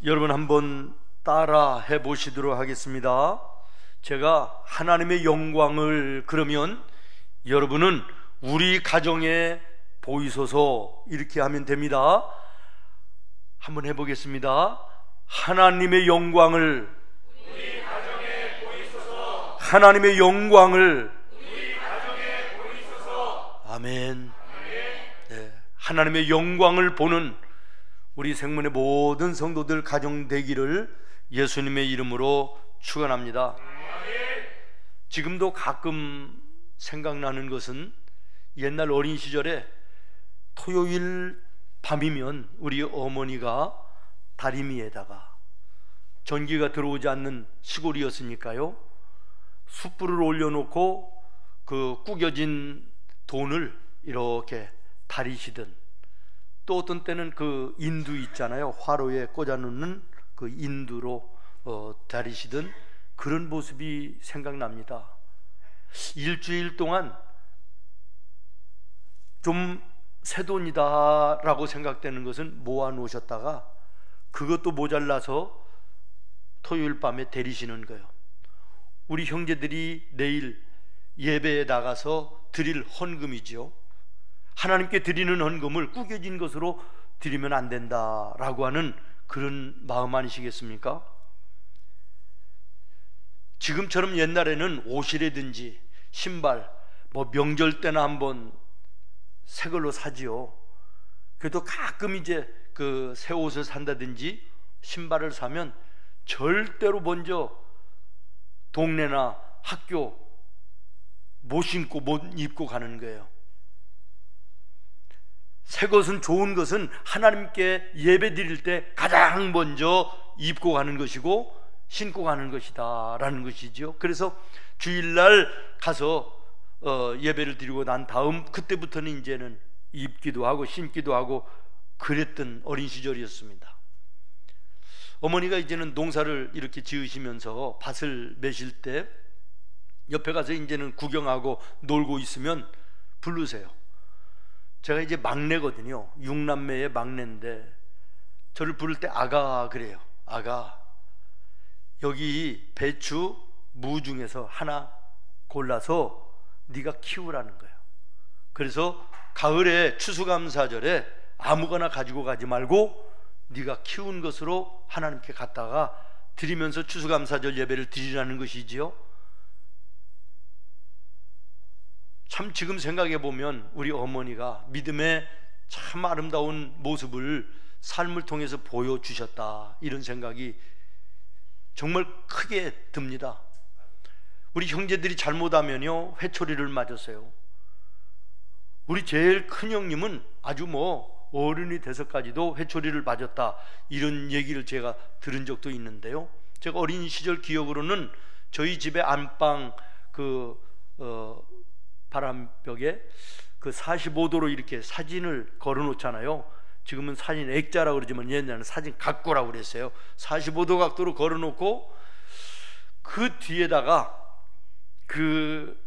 여러분 한번 따라 해보시도록 하겠습니다. 제가 하나님의 영광을 그러면 여러분은 우리 가정에 보이소서 이렇게 하면 됩니다. 한번 해보겠습니다. 하나님의 영광을 우리 가정에 보이소서. 하나님의 영광을 우리 가정에 보이소서. 아멘. 네, 하나님의 영광을 보는 우리 생문의 모든 성도들 가정 되기를 예수님의 이름으로 축원합니다. 지금도 가끔 생각나는 것은 옛날 어린 시절에 토요일 밤이면 우리 어머니가 다리미에다가 전기가 들어오지 않는 시골이었으니까요, 숯불을 올려놓고 그 구겨진 돈을 이렇게 다리시던, 또 어떤 때는 그 인두 있잖아요, 화로에 꽂아놓는 그 인두로 다리시던 그런 모습이 생각납니다. 일주일 동안 좀 새돈이다 라고 생각되는 것은 모아 놓으셨다가 그것도 모자라서 토요일 밤에 데리시는 거예요. 우리 형제들이 내일 예배에 나가서 드릴 헌금이죠. 하나님께 드리는 헌금을 구겨진 것으로 드리면 안 된다라고 하는 그런 마음 아니시겠습니까? 지금처럼 옛날에는 옷이라든지 신발, 뭐 명절 때나 한번 새 걸로 사지요. 그래도 가끔 이제 그 새 옷을 산다든지 신발을 사면 절대로 먼저 동네나 학교 못 신고 못 입고 가는 거예요. 새 것은, 좋은 것은 하나님께 예배 드릴 때 가장 먼저 입고 가는 것이고 신고 가는 것이다 라는 것이죠. 그래서 주일날 가서 예배를 드리고 난 다음 그때부터는 이제는 입기도 하고 신기도 하고 그랬던 어린 시절이었습니다. 어머니가 이제는 농사를 이렇게 지으시면서 밭을 매실 때 옆에 가서 이제는 구경하고 놀고 있으면 부르세요. 제가 이제 막내거든요. 6남매의 막내인데 저를 부를 때 아가 그래요. 아가, 여기 배추, 무 중에서 하나 골라서 네가 키우라는 거예요. 그래서 가을에 추수감사절에 아무거나 가지고 가지 말고 네가 키운 것으로 하나님께 갖다가 드리면서 추수감사절 예배를 드리라는 것이지요. 참 지금 생각해 보면 우리 어머니가 믿음의 참 아름다운 모습을 삶을 통해서 보여주셨다, 이런 생각이 정말 크게 듭니다. 우리 형제들이 잘못하면요 회초리를 맞았어요. 우리 제일 큰 형님은 아주 뭐 어른이 돼서까지도 회초리를 맞았다, 이런 얘기를 제가 들은 적도 있는데요. 제가 어린 시절 기억으로는 저희 집의 안방 바람벽에 그 45도로 이렇게 사진을 걸어 놓잖아요. 지금은 사진 액자라고 그러지만 옛날에는 사진 각고라고 그랬어요. 45도 각도로 걸어 놓고 그 뒤에다가 그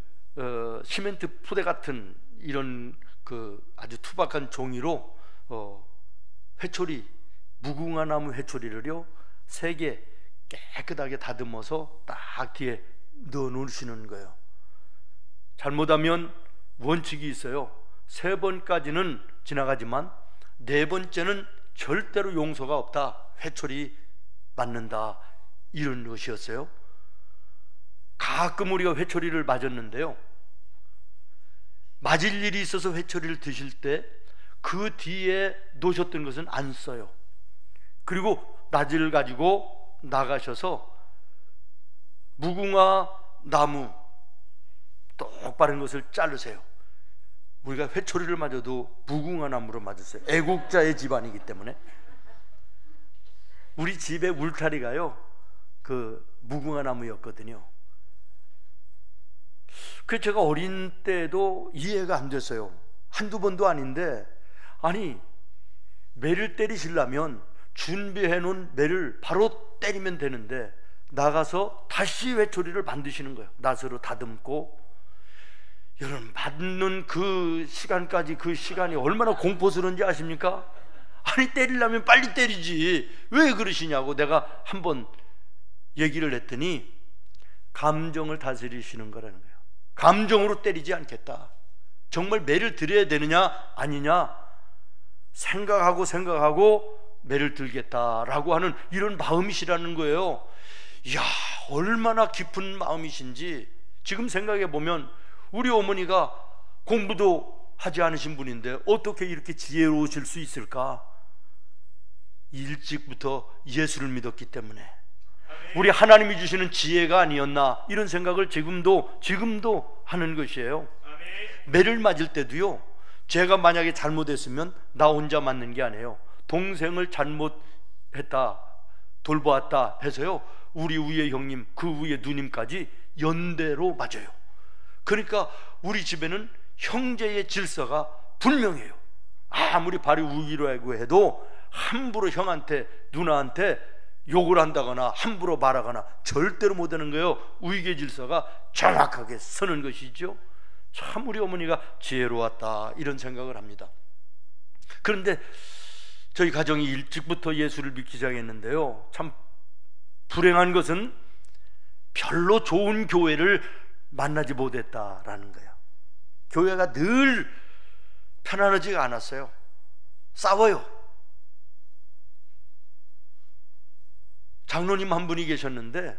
시멘트 푸대 같은 이런 그 아주 투박한 종이로 회초리, 무궁화 나무 회초리를요 3개 깨끗하게 다듬어서 딱 뒤에 넣어 놓으시는 거예요. 잘못하면 원칙이 있어요. 3번까지는 지나가지만 4번째는 절대로 용서가 없다, 회초리 맞는다, 이런 것이었어요. 가끔 우리가 회초리를 맞았는데요, 맞을 일이 있어서 회초리를 드실 때 그 뒤에 놓으셨던 것은 안 써요. 그리고 낫을 가지고 나가셔서 무궁화 나무 똑바른 것을 자르세요. 우리가 회초리를 맞아도 무궁화 나무로 맞았어요. 애국자의 집안이기 때문에. 우리 집의 울타리가요 그 무궁화 나무였거든요. 그래서 제가 어린 때도 이해가 안 됐어요. 한두 번도 아닌데, 아니 매를 때리시려면 준비해 놓은 매를 바로 때리면 되는데 나가서 다시 회초리를 만드시는 거예요. 낫으로 다듬고. 여러분, 맞는 그 시간까지, 그 시간이 얼마나 공포스러운지 아십니까? 아니 때리려면 빨리 때리지 왜 그러시냐고 내가 한번 얘기를 했더니 감정을 다스리시는 거라는 거예요. 감정으로 때리지 않겠다. 정말 매를 들여야 되느냐 아니냐 생각하고 매를 들겠다라고 하는 이런 마음이시라는 거예요. 이야, 얼마나 깊은 마음이신지. 지금 생각해 보면 우리 어머니가 공부도 하지 않으신 분인데 어떻게 이렇게 지혜로우실 수 있을까? 일찍부터 예수를 믿었기 때문에 우리 하나님이 주시는 지혜가 아니었나 이런 생각을 지금도 하는 것이에요. 매를 맞을 때도요, 제가 만약에 잘못했으면 나 혼자 맞는 게 아니에요. 동생을 잘못했다, 돌보았다 해서요, 우리 위에 형님, 그 위에 누님까지 연대로 맞아요. 그러니까 우리 집에는 형제의 질서가 분명해요. 아무리 발이 우기라고 해도 함부로 형한테 누나한테 욕을 한다거나 함부로 말하거나 절대로 못하는 거예요. 우익의 질서가 정확하게 서는 것이죠. 참 우리 어머니가 지혜로웠다 이런 생각을 합니다. 그런데 저희 가정이 일찍부터 예수를 믿기 시작했는데요, 참 불행한 것은 별로 좋은 교회를 만나지 못했다라는 거예요. 교회가 늘 편안하지가 않았어요. 싸워요. 장로님 한 분이 계셨는데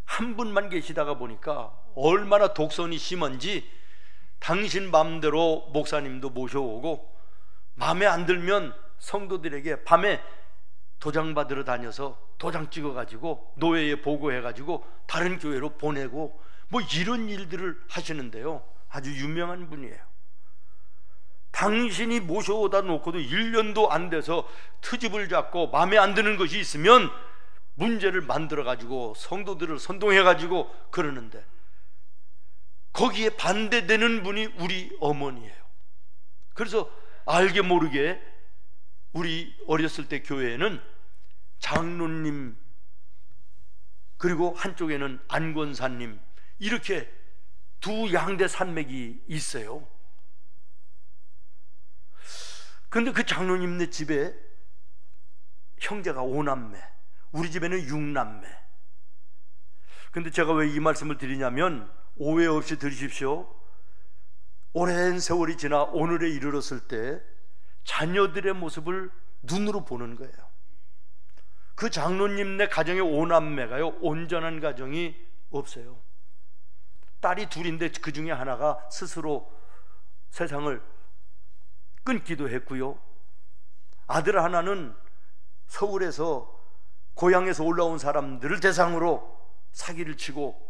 한 분만 계시다가 보니까 얼마나 독선이 심한지 당신 마음대로 목사님도 모셔오고 마음에 안 들면 성도들에게 밤에 도장 받으러 다녀서 도장 찍어가지고 노예에 보고해가지고 다른 교회로 보내고 뭐 이런 일들을 하시는데요, 아주 유명한 분이에요. 당신이 모셔오다 놓고도 1년도 안 돼서 트집을 잡고 마음에 안 드는 것이 있으면 문제를 만들어가지고 성도들을 선동해가지고 그러는데 거기에 반대되는 분이 우리 어머니예요. 그래서 알게 모르게 우리 어렸을 때 교회에는 장로님 그리고 한쪽에는 안권사님 이렇게 두 양대 산맥이 있어요. 근데 그 장로님네 집에 형제가 5남매, 우리 집에는 6남매. 근데 제가 왜 이 말씀을 드리냐면 오해 없이 들으십시오. 오랜 세월이 지나 오늘에 이르렀을 때 자녀들의 모습을 눈으로 보는 거예요. 그 장로님네 가정의 5남매가요 온전한 가정이 없어요. 딸이 둘인데 그 중에 하나가 스스로 세상을 끊기도 했고요, 아들 하나는 서울에서 고향에서 올라온 사람들을 대상으로 사기를 치고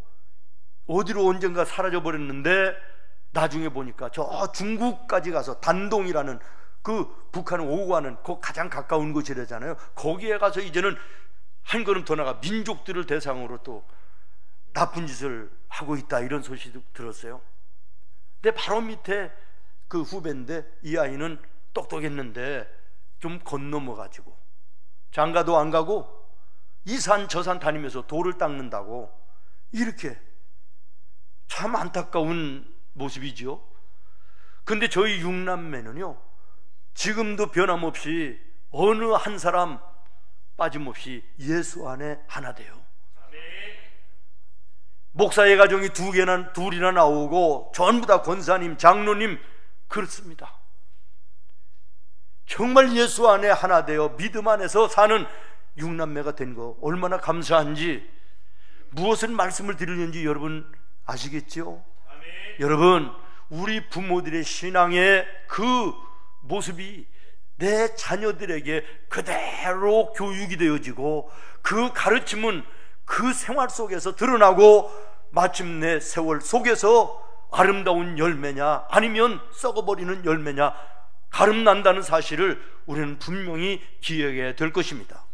어디로 언젠가 사라져 버렸는데 나중에 보니까 저 중국까지 가서 단동이라는 그 북한을 오고 가는 그 가장 가까운 곳이라잖아요. 거기에 가서 이제는 한 걸음 더 나가 민족들을 대상으로 또 나쁜 짓을 하고 있다 이런 소식도 들었어요. 근데 바로 밑에 그 후배인데 이 아이는 똑똑했는데 좀 건너머 가지고 장가도 안 가고 이 산 저 산 다니면서 돌을 닦는다고 이렇게 참 안타까운 모습이죠. 근데 저희 6남매는요 지금도 변함없이 어느 한 사람 빠짐없이 예수 안에 하나 돼요. 목사의 가정이 둘이나 나오고 전부 다 권사님, 장로님 그렇습니다. 정말 예수 안에 하나 되어 믿음 안에서 사는 6남매가 된 거 얼마나 감사한지, 무엇을 말씀을 드리는지 여러분 아시겠죠? 여러분, 우리 부모들의 신앙의 그 모습이 내 자녀들에게 그대로 교육이 되어지고 그 가르침은 그 생활 속에서 드러나고 마침내 세월 속에서 아름다운 열매냐 아니면 썩어버리는 열매냐 가름난다는 사실을 우리는 분명히 기억해야 될 것입니다.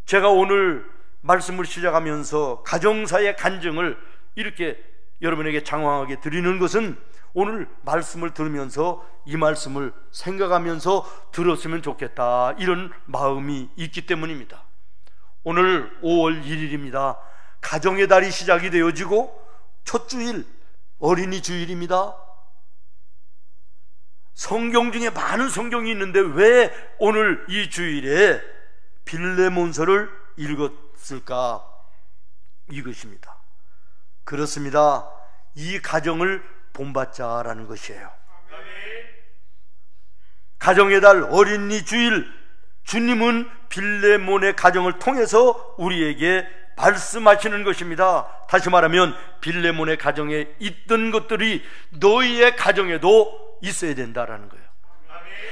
제가 오늘 말씀을 시작하면서 가정사의 간증을 이렇게 여러분에게 장황하게 드리는 것은 오늘 말씀을 들으면서 이 말씀을 생각하면서 들었으면 좋겠다 이런 마음이 있기 때문입니다. 오늘 5월 1일입니다. 가정의 달이 시작이 되어지고 첫 주일 어린이 주일입니다. 성경 중에 많은 성경이 있는데 왜 오늘 이 주일에 빌레몬서를 읽었을까? 이것입니다. 그렇습니다. 이 가정을 본받자라는 것이에요. 가정의 달 어린이 주일, 주님은 빌레몬의 가정을 통해서 우리에게 말씀하시는 것입니다. 다시 말하면 빌레몬의 가정에 있던 것들이 너희의 가정에도 있어야 된다라는 거예요.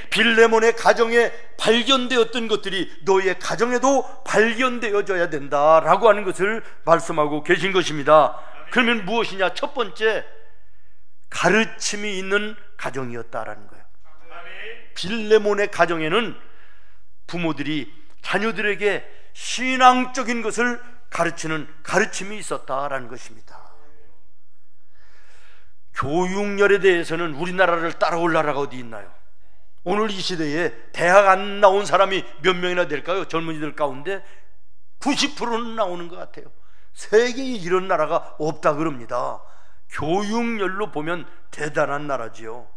빌레몬의 가정에 발견되었던 것들이 너희의 가정에도 발견되어져야 된다라고 하는 것을 말씀하고 계신 것입니다. 그러면 무엇이냐? 첫 번째, 가르침이 있는 가정이었다라는 거예요. 빌레몬의 가정에는 부모들이 자녀들에게 신앙적인 것을 가르치는 가르침이 있었다라는 것입니다. 교육열에 대해서는 우리나라를 따라올 나라가 어디 있나요? 오늘 이 시대에 대학 안 나온 사람이 몇 명이나 될까요? 젊은이들 가운데 90%는 나오는 것 같아요. 세계에 이런 나라가 없다 그럽니다. 교육열로 보면 대단한 나라지요.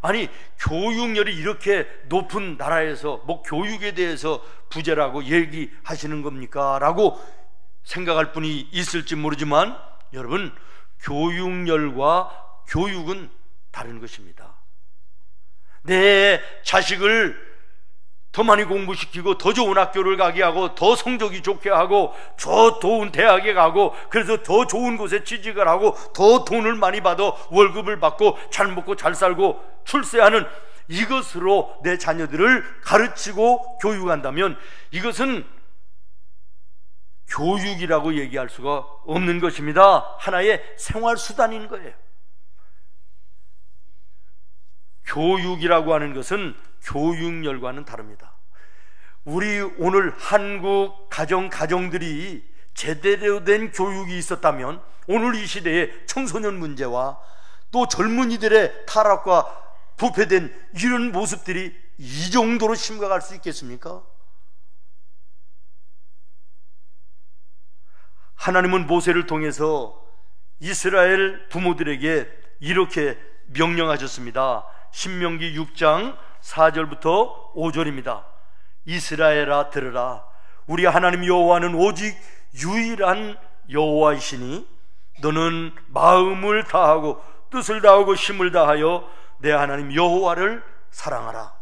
아니, 교육열이 이렇게 높은 나라에서 뭐 교육에 대해서 부재라고 얘기하시는 겁니까? 라고 생각할 분이 있을지 모르지만 여러분, 교육열과 교육은 다른 것입니다. 내 자식을 더 많이 공부시키고 더 좋은 학교를 가게 하고 더 성적이 좋게 하고 더 좋은 대학에 가고 그래서 더 좋은 곳에 취직을 하고 더 돈을 많이 받아 월급을 받고 잘 먹고 잘 살고 출세하는 이것으로 내 자녀들을 가르치고 교육한다면 이것은 교육이라고 얘기할 수가 없는 것입니다. 하나의 생활수단인 거예요. 교육이라고 하는 것은 교육열과는 다릅니다. 우리 오늘 한국 가정들이 제대로 된 교육이 있었다면 오늘 이 시대의 청소년 문제와 또 젊은이들의 타락과 부패된 이런 모습들이 이 정도로 심각할 수 있겠습니까? 하나님은 모세를 통해서 이스라엘 부모들에게 이렇게 명령하셨습니다. 신명기 6장 4절부터 5절입니다. 이스라엘아 들으라. 우리 하나님 여호와는 오직 유일한 여호와이시니 너는 마음을 다하고 뜻을 다하고 힘을 다하여 내 하나님 여호와를 사랑하라.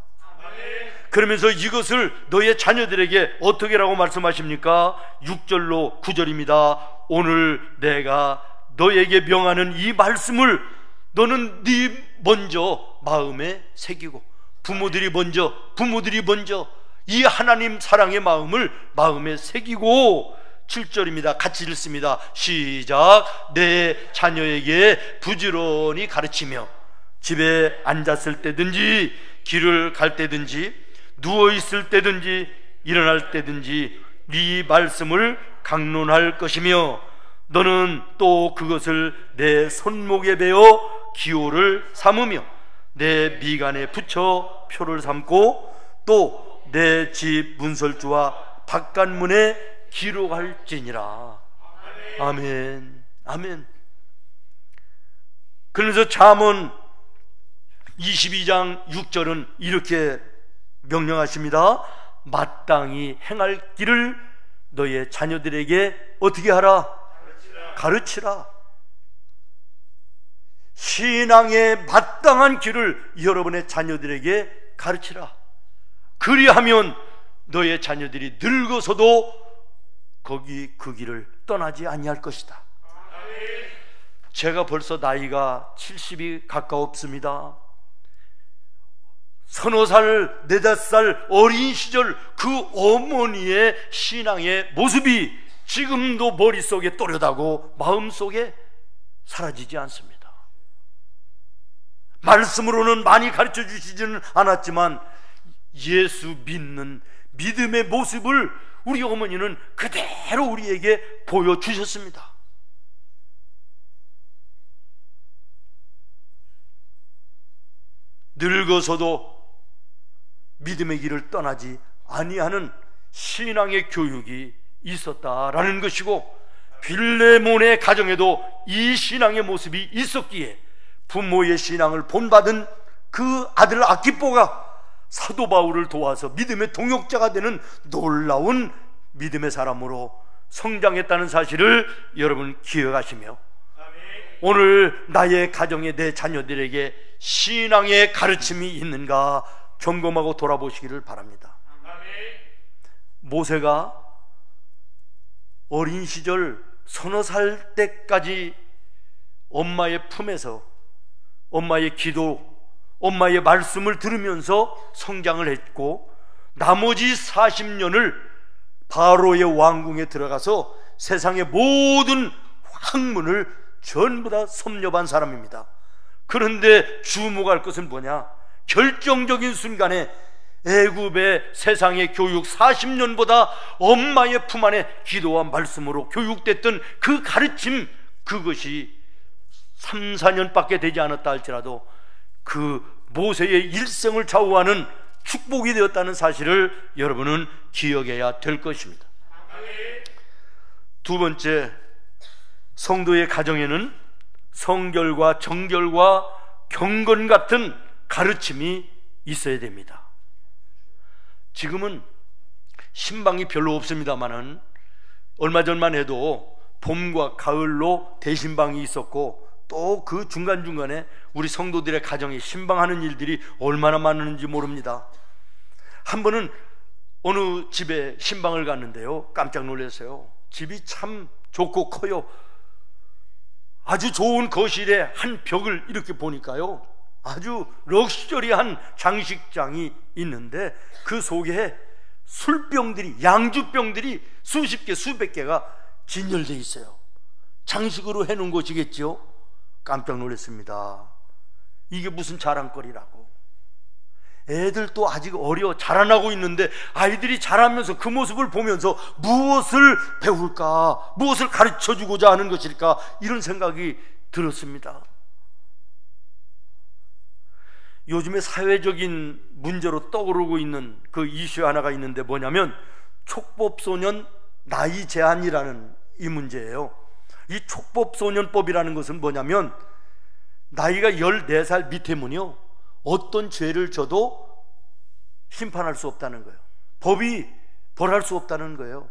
그러면서 이것을 너의 자녀들에게 어떻게라고 말씀하십니까? 6절로 9절입니다. 오늘 내가 너에게 명하는 이 말씀을 너는 네 먼저 마음에 새기고 부모들이 먼저 이 하나님 사랑의 마음을 마음에 새기고 7절입니다. 같이 읽습니다. 시작. 내 자녀에게 부지런히 가르치며 집에 앉았을 때든지 길을 갈 때든지 누워있을 때든지 일어날 때든지 네 말씀을 강론할 것이며 너는 또 그것을 내 손목에 베어 기호를 삼으며 내 미간에 붙여 표를 삼고 또 내 집 문설주와 바깥문에 기록할지니라. 아멘. 아멘. 그래서 잠언 22장 6절은 이렇게 명령하십니다. 마땅히 행할 길을 너의 자녀들에게 어떻게 하라? 가르치라. 신앙의 마땅한 길을 여러분의 자녀들에게 가르치라. 그리하면 너의 자녀들이 늙어서도 거기 그 길을 떠나지 아니할 것이다. 제가 벌써 나이가 70이 가까웠습니다. 서너 살, 네다섯 살 어린 시절 그 어머니의 신앙의 모습이 지금도 머릿속에 또렷하고 마음속에 사라지지 않습니다. 말씀으로는 많이 가르쳐 주시지는 않았지만 예수 믿는 믿음의 모습을 우리 어머니는 그대로 우리에게 보여주셨습니다. 늙어서도 믿음의 길을 떠나지 아니하는 신앙의 교육이 있었다라는 것이고 빌레몬의 가정에도 이 신앙의 모습이 있었기에 부모의 신앙을 본받은 그 아들 아키뽀가 사도 바울을 도와서 믿음의 동역자가 되는 놀라운 믿음의 사람으로 성장했다는 사실을 여러분 기억하시며, 오늘 나의 가정에 내 자녀들에게 신앙의 가르침이 있는가 점검하고 돌아보시기를 바랍니다. 모세가 어린 시절 서너 살 때까지 엄마의 품에서 엄마의 기도, 엄마의 말씀을 들으면서 성장을 했고, 나머지 40년을 바로의 왕궁에 들어가서 세상의 모든 학문을 전부 다 섭렵한 사람입니다. 그런데 주목할 것은 뭐냐? 결정적인 순간에 애굽의 세상의 교육 40년보다 엄마의 품 안에 기도와 말씀으로 교육됐던 그 가르침, 그것이 3, 4년밖에 되지 않았다 할지라도 그 모세의 일생을 좌우하는 축복이 되었다는 사실을 여러분은 기억해야 될 것입니다. 두 번째, 성도의 가정에는 성결과 정결과 경건 같은 가르침이 있어야 됩니다. 지금은 신방이 별로 없습니다만은 얼마 전만 해도 봄과 가을로 대신방이 있었고, 또 그 중간중간에 우리 성도들의 가정에 신방하는 일들이 얼마나 많은지 모릅니다. 한 번은 어느 집에 신방을 갔는데요, 깜짝 놀랐어요. 집이 참 좋고 커요. 아주 좋은 거실에 한 벽을 이렇게 보니까요, 아주 럭셔리한 장식장이 있는데 그 속에 술병들이, 양주병들이 수십 개, 수백 개가 진열되어 있어요. 장식으로 해놓은 것이겠죠. 깜짝 놀랐습니다. 이게 무슨 자랑거리라고. 애들도 아직 어려 자라나고 있는데 아이들이 자라면서 그 모습을 보면서 무엇을 배울까, 무엇을 가르쳐주고자 하는 것일까, 이런 생각이 들었습니다. 요즘에 사회적인 문제로 떠오르고 있는 그 이슈 하나가 있는데 뭐냐면 촉법소년 나이 제한이라는 이 문제예요. 이 촉법소년법이라는 것은 뭐냐면 나이가 14살 밑에면요, 어떤 죄를 져도 심판할 수 없다는 거예요. 법이 벌할 수 없다는 거예요.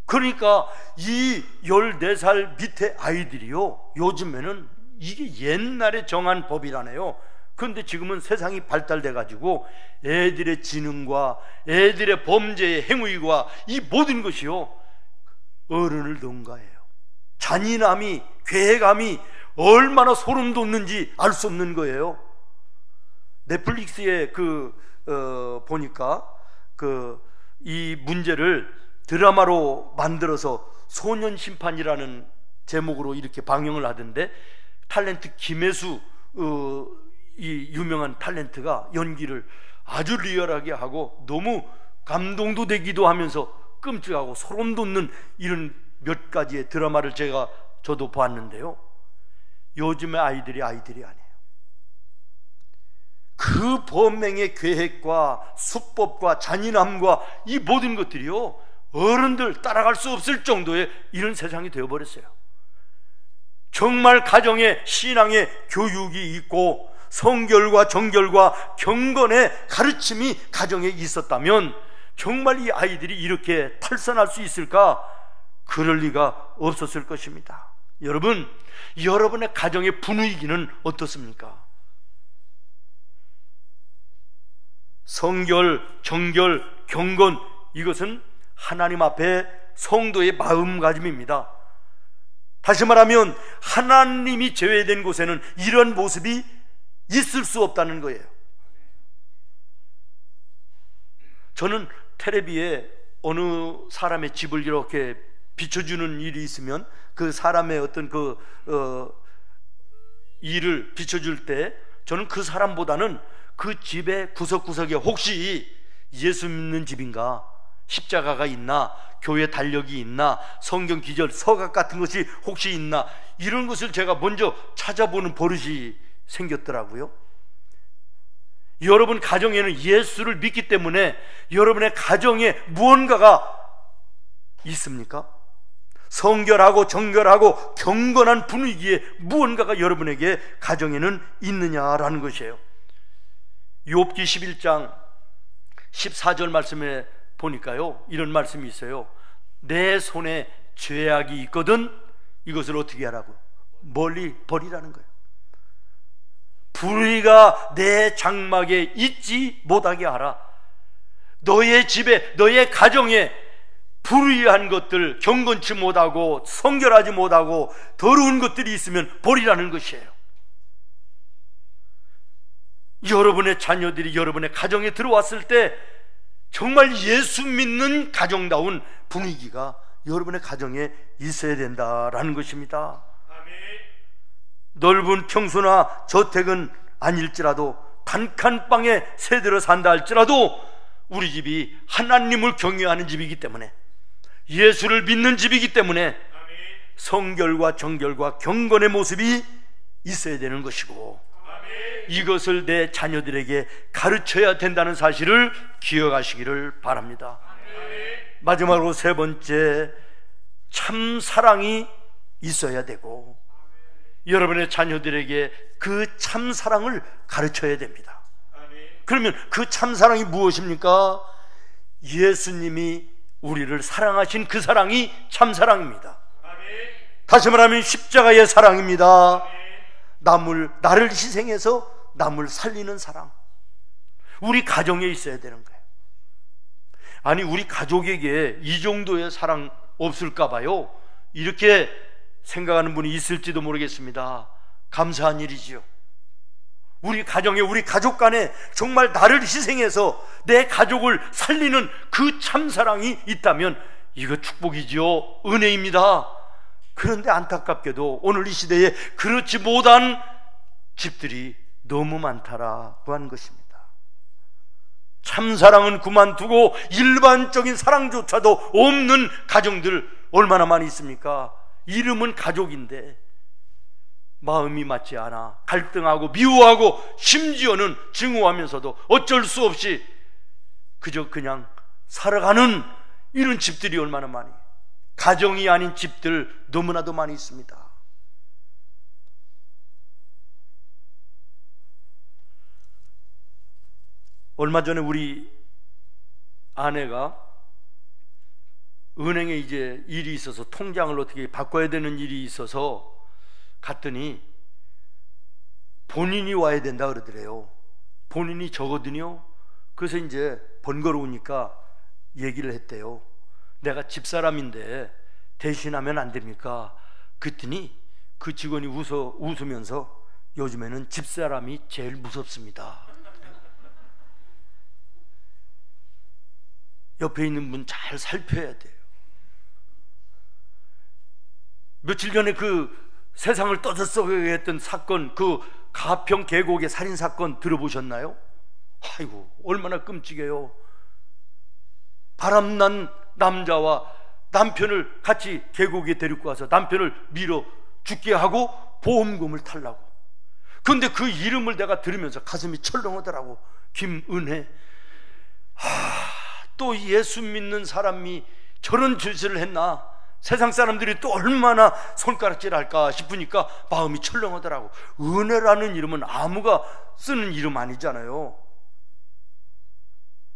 그러니까 이 14살 밑에 아이들이요, 요즘에는 이게 옛날에 정한 법이라네요. 그런데 지금은 세상이 발달돼 가지고 애들의 지능과 애들의 범죄의 행위와 이 모든 것이요, 어른을 능가해요. 잔인함이, 괴감이 얼마나 소름 돋는지 알 수 없는 거예요. 넷플릭스에 보니까 이 문제를 드라마로 만들어서 소년 심판이라는 제목으로 이렇게 방영을 하던데, 탤런트 김혜수, 이 유명한 탤런트가 연기를 아주 리얼하게 하고 너무 감동도 되기도 하면서 끔찍하고 소름 돋는 이런 몇 가지의 드라마를 저도 봤는데요, 요즘의 아이들이 아니에요. 그 범행의 계획과 수법과 잔인함과 이 모든 것들이요, 어른들 따라갈 수 없을 정도의 이런 세상이 되어버렸어요. 정말 가정에 신앙의 교육이 있고 성결과 정결과 경건의 가르침이 가정에 있었다면 정말 이 아이들이 이렇게 탈선할 수 있을까? 그럴 리가 없었을 것입니다. 여러분, 여러분의 가정의 분위기는 어떻습니까? 성결, 정결, 경건, 이것은 하나님 앞에 성도의 마음가짐입니다. 다시 말하면 하나님이 제외된 곳에는 이런 모습이 있을 수 없다는 거예요. 저는 텔레비에 어느 사람의 집을 이렇게 비춰주는 일이 있으면 그 사람의 어떤 일을 비춰줄 때 저는 그 사람보다는 그 집의 구석구석에 혹시 예수 믿는 집인가, 십자가가 있나, 교회 달력이 있나, 성경 기절 서각 같은 것이 혹시 있나, 이런 것을 제가 먼저 찾아보는 버릇이 생겼더라고요. 여러분 가정에는 예수를 믿기 때문에 여러분의 가정에 무언가가 있습니까? 성결하고 정결하고 경건한 분위기에 무언가가 여러분에게 가정에는 있느냐라는 것이에요. 욥기 11장 14절 말씀에 보니까요, 이런 말씀이 있어요. 내 손에 죄악이 있거든 이것을 어떻게 하라고? 멀리 버리라는 거예요. 불의가 내 장막에 있지 못하게 하라. 너의 집에, 너의 가정에 불의한 것들, 경건치 못하고 성결하지 못하고 더러운 것들이 있으면 버리라는 것이에요. 여러분의 자녀들이 여러분의 가정에 들어왔을 때 정말 예수 믿는 가정다운 분위기가 여러분의 가정에 있어야 된다라는 것입니다. 아멘. 넓은 평수나 저택은 아닐지라도 단칸 방에 새들어 산다 할지라도 우리 집이 하나님을 경외하는 집이기 때문에, 예수를 믿는 집이기 때문에 아멘. 성결과 정결과 경건의 모습이 있어야 되는 것이고, 아멘. 이것을 내 자녀들에게 가르쳐야 된다는 사실을 기억하시기를 바랍니다. 아멘. 마지막으로 세 번째, 참 사랑이 있어야 되고, 여러분의 자녀들에게 그 참 사랑을 가르쳐야 됩니다. 아멘. 그러면 그 참 사랑이 무엇입니까? 예수님이 우리를 사랑하신 그 사랑이 참 사랑입니다. 아멘. 다시 말하면 십자가의 사랑입니다. 아멘. 나를 희생해서 남을 살리는 사랑, 우리 가정에 있어야 되는 거예요. 아니, 우리 가족에게 이 정도의 사랑 없을까 봐요. 이렇게 생각하는 분이 있을지도 모르겠습니다. 감사한 일이지요. 우리 가정에, 우리 가족 간에 정말 나를 희생해서 내 가족을 살리는 그 참사랑이 있다면 이거 축복이지요. 은혜입니다. 그런데 안타깝게도 오늘 이 시대에 그렇지 못한 집들이 너무 많다라고 하는 것입니다. 참사랑은 그만두고 일반적인 사랑조차도 없는 가정들 얼마나 많이 있습니까? 이름은 가족인데 마음이 맞지 않아 갈등하고 미워하고 심지어는 증오하면서도 어쩔 수 없이 그냥 살아가는 이런 집들이 얼마나 많이, 가정이 아닌 집들 너무나도 많이 있습니다. 얼마 전에 우리 아내가 은행에 이제 일이 있어서 통장을 어떻게 바꿔야 되는 일이 있어서 갔더니 본인이 와야 된다 그러더래요. 본인이 저거든요. 그래서 이제 번거로우니까 얘기를 했대요. 내가 집사람인데 대신하면 안 됩니까? 그랬더니 그 직원이 웃으면서 요즘에는 집사람이 제일 무섭습니다. 옆에 있는 분 잘 살펴야 돼요. 며칠 전에 그 세상을 떠들썩하게 했던 사건, 그 가평 계곡의 살인사건 들어보셨나요? 아이고, 얼마나 끔찍해요. 바람난 남자와 남편을 같이 계곡에 데리고 가서 남편을 밀어 죽게 하고 보험금을 타려고. 그런데 그 이름을 내가 들으면서 가슴이 철렁하더라고. 김은혜. 또 예수 믿는 사람이 저런 짓을 했나? 세상 사람들이 또 얼마나 손가락질할까 싶으니까 마음이 철렁하더라고. 은혜라는 이름은 아무가 쓰는 이름 아니잖아요.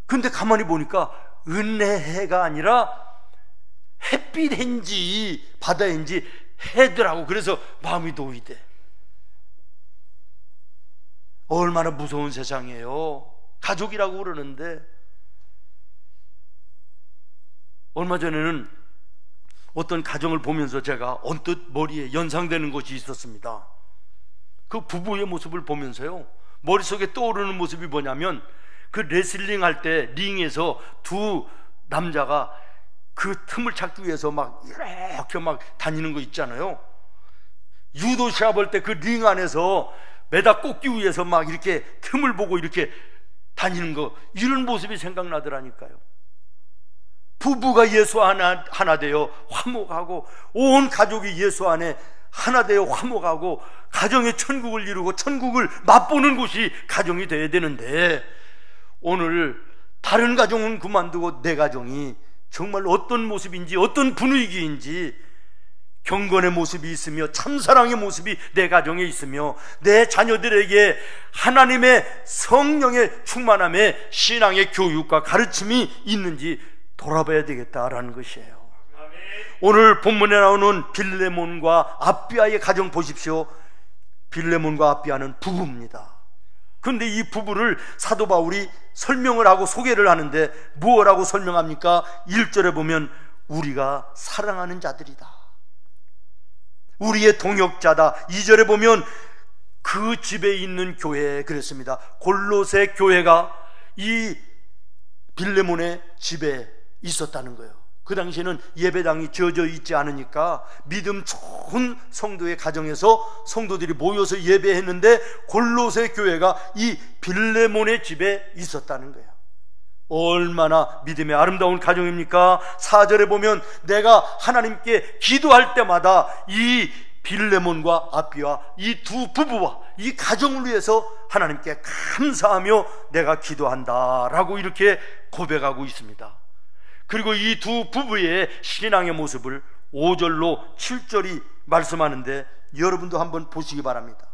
근데 가만히 보니까 은혜해가 아니라 햇빛인지 바다인지 해더라고. 그래서 마음이 놓이대. 얼마나 무서운 세상이에요. 가족이라고 그러는데. 얼마 전에는 어떤 가정을 보면서 제가 언뜻 머리에 연상되는 것이 있었습니다. 그 부부의 모습을 보면서요, 머릿속에 떠오르는 모습이 뭐냐면, 그 레슬링 할 때 링에서 두 남자가 그 틈을 찾기 위해서 막 이렇게 막 다니는 거 있잖아요. 유도 시합할 때 그 링 안에서 매다 꽂기 위해서 막 이렇게 틈을 보고 이렇게 다니는 거, 이런 모습이 생각나더라니까요. 부부가 예수 하나 되어 화목하고, 온 가족이 예수 안에 하나 되어 화목하고 가정의 천국을 이루고 천국을 맛보는 곳이 가정이 되어야 되는데, 오늘 다른 가정은 그만두고 내 가정이 정말 어떤 모습인지 어떤 분위기인지 경건의 모습이 있으며 참사랑의 모습이 내 가정에 있으며 내 자녀들에게 하나님의 성령의 충만함에 신앙의 교육과 가르침이 있는지 돌아봐야 되겠다라는 것이에요. 오늘 본문에 나오는 빌레몬과 아비아의 가정 보십시오. 빌레몬과 아비아는 부부입니다. 그런데 이 부부를 사도 바울이 설명을 하고 소개를 하는데 무엇라고 설명합니까? 1절에 보면 우리가 사랑하는 자들이다, 우리의 동역자다. 2절에 보면 그 집에 있는 교회, 그랬습니다. 골로새 교회가 이 빌레몬의 집에 있었다는 거예요. 그 당시에는 예배당이 지어져 있지 않으니까 믿음 좋은 성도의 가정에서 성도들이 모여서 예배했는데 골로새 교회가 이 빌레몬의 집에 있었다는 거예요. 얼마나 믿음의 아름다운 가정입니까? 4절에 보면 내가 하나님께 기도할 때마다 이 빌레몬과 아비와 이 두 부부와 이 가정을 위해서 하나님께 감사하며 내가 기도한다라고 이렇게 고백하고 있습니다. 그리고 이 두 부부의 신앙의 모습을 5절로 7절이 말씀하는데 여러분도 한번 보시기 바랍니다.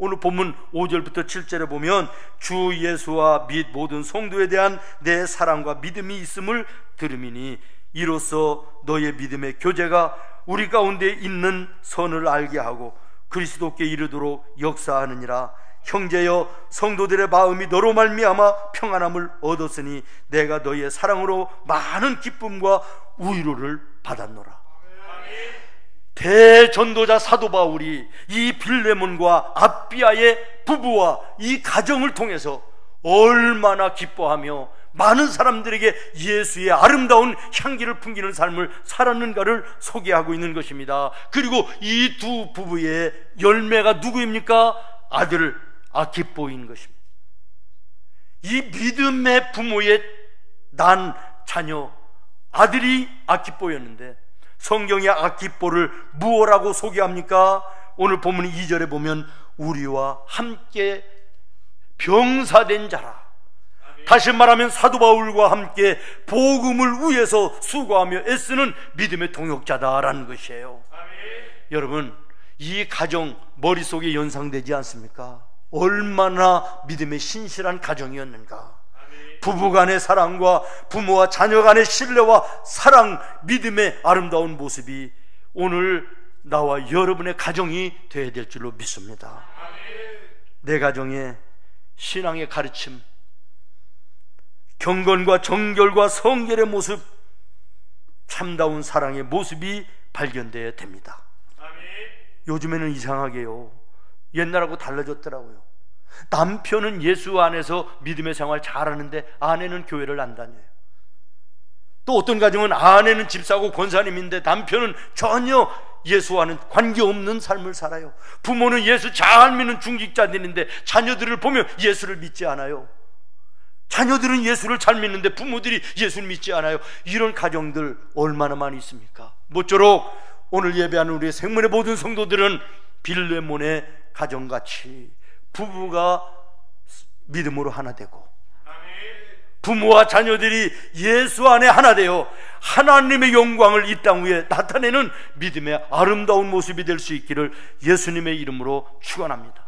오늘 본문 5절부터 7절에 보면 주 예수와 및 모든 성도에 대한 내 사랑과 믿음이 있음을 들음이니 이로써 너의 믿음의 교제가 우리 가운데 있는 선을 알게 하고 그리스도께 이르도록 역사하느니라. 형제여, 성도들의 마음이 너로 말미암아 평안함을 얻었으니 내가 너의 사랑으로 많은 기쁨과 위로를 받았노라. 대전도자 사도 바울이 이 빌레몬과 아비아의 부부와 이 가정을 통해서 얼마나 기뻐하며 많은 사람들에게 예수의 아름다운 향기를 풍기는 삶을 살았는가를 소개하고 있는 것입니다. 그리고 이 두 부부의 열매가 누구입니까? 아들 아키뽀인 것입니다. 이 믿음의 부모의 난 자녀 아들이 아키뽀였는데 성경이 아키뽀를 무엇라고 소개합니까? 오늘 본문 2절에 보면 우리와 함께 병사된 자라. 다시 말하면 사도 바울과 함께 복음을 위해서 수고하며 애쓰는 믿음의 동역자다라는 것이에요. 여러분, 이 가정 머릿속에 연상되지 않습니까? 얼마나 믿음의 신실한 가정이었는가. 부부간의 사랑과 부모와 자녀 간의 신뢰와 사랑, 믿음의 아름다운 모습이 오늘 나와 여러분의 가정이 되어야 될 줄로 믿습니다. 내 가정에 신앙의 가르침, 경건과 정결과 성결의 모습, 참다운 사랑의 모습이 발견되어야 됩니다. 요즘에는 이상하게요, 옛날하고 달라졌더라고요. 남편은 예수 안에서 믿음의 생활 잘하는데 아내는 교회를 안 다녀요. 또 어떤 가정은 아내는 집사고 권사님인데 남편은 전혀 예수와는 관계없는 삶을 살아요. 부모는 예수 잘 믿는 중직자들인데 자녀들을 보면 예수를 믿지 않아요. 자녀들은 예수를 잘 믿는데 부모들이 예수를 믿지 않아요. 이런 가정들 얼마나 많이 있습니까? 모쪼록 오늘 예배하는 우리의 생명의 모든 성도들은 빌레몬의 가정같이 부부가 믿음으로 하나 되고 부모와 자녀들이 예수 안에 하나 되어 하나님의 영광을 이 땅 위에 나타내는 믿음의 아름다운 모습이 될 수 있기를 예수님의 이름으로 축원합니다.